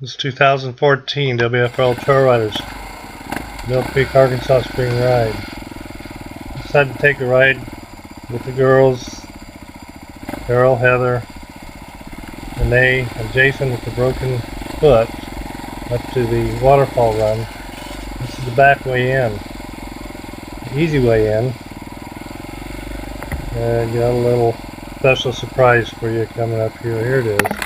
This is 2014 WFL Trailriders, Mill Creek, Arkansas spring ride. Decided to take a ride with the girls, Carol, Heather, Renee, and Jason with the broken foot up to the Waterfall Run. This is the back way in, the easy way in. And got a little special surprise for you coming up here. Here it is.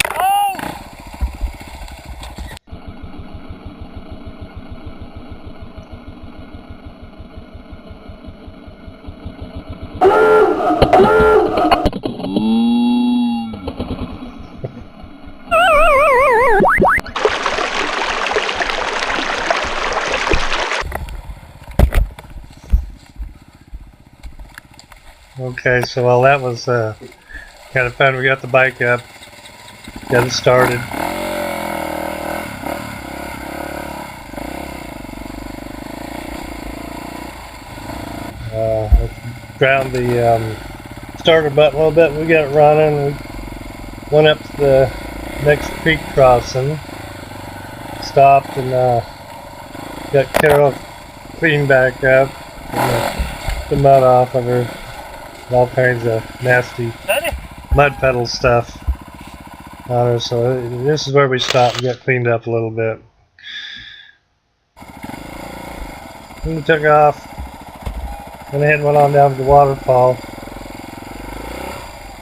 Okay, so while that was kind of fun, we got the bike up, got it started. Ground the starter button a little bit, we got it running. We went up to the next creek crossing, stopped, and got Carol cleaned back up, and the mud off of her. All kinds of nasty mud puddle stuff on her, so this is where we stopped and got cleaned up a little bit. We took off, went ahead and went on down to the waterfall.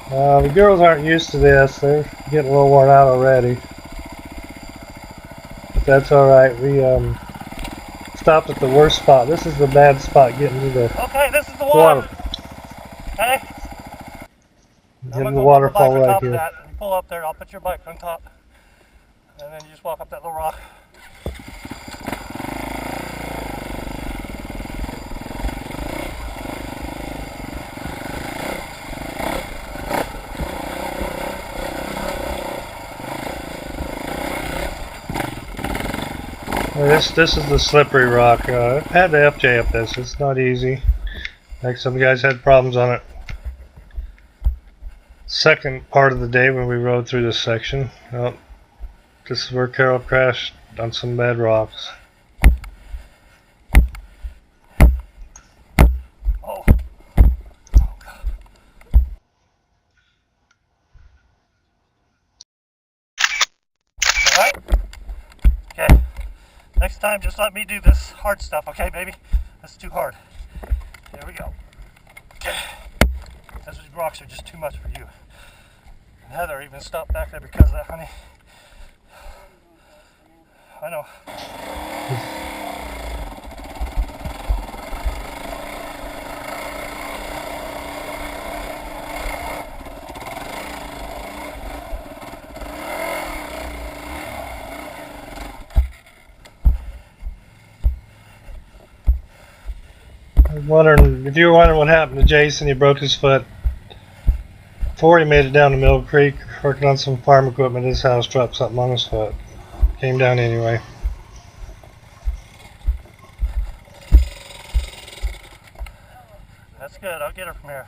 The girls aren't used to this, they're getting a little worn out already, but that's alright. We stopped at the worst spot. This is the bad spot getting to the this is the water. Okay. Getting the waterfall right here. You pull up there, I'll put your bike on top. And then you just walk up that little rock. This is the slippery rock. I had the FJ up this. It's not easy. Like some guys had problems on it. Second part of the day when we rode through this section. Well, this is where Carol crashed on some bad rocks. Oh. Alright. Okay. Next time, just let me do this hard stuff, okay, baby? That's too hard. There we go. Okay. Those rocks are just too much for you. And Heather even stopped back there because of that, honey. I know. If you were wondering what happened to Jason, he broke his foot before he made it down to Mill Creek, working on some farm equipment. His house dropped something on his foot. Came down anyway. That's good, I'll get her from here.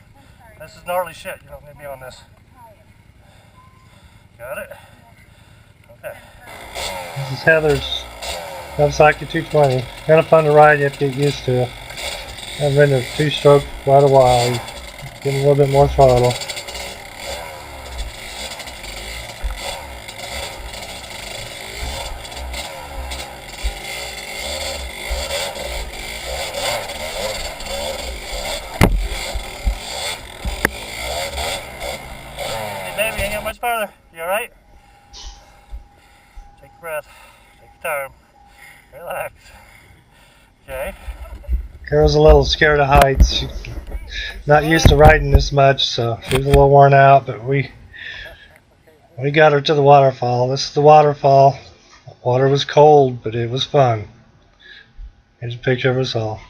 This is gnarly shit, you don't need me on this. Got it? Okay. This is Heather's Kawasaki 220. Kind of fun to ride, you have to get used to it. I've been a two-stroke for quite a while. Getting a little bit more throttle. Hey baby, ain't got much farther. You alright? Take a breath. Take your time. Relax. Okay. Carol's a little scared of heights. She's not used to riding this much, so she was a little worn out, but we got her to the waterfall. This is the waterfall. Water was cold, but it was fun. Here's a picture of us all.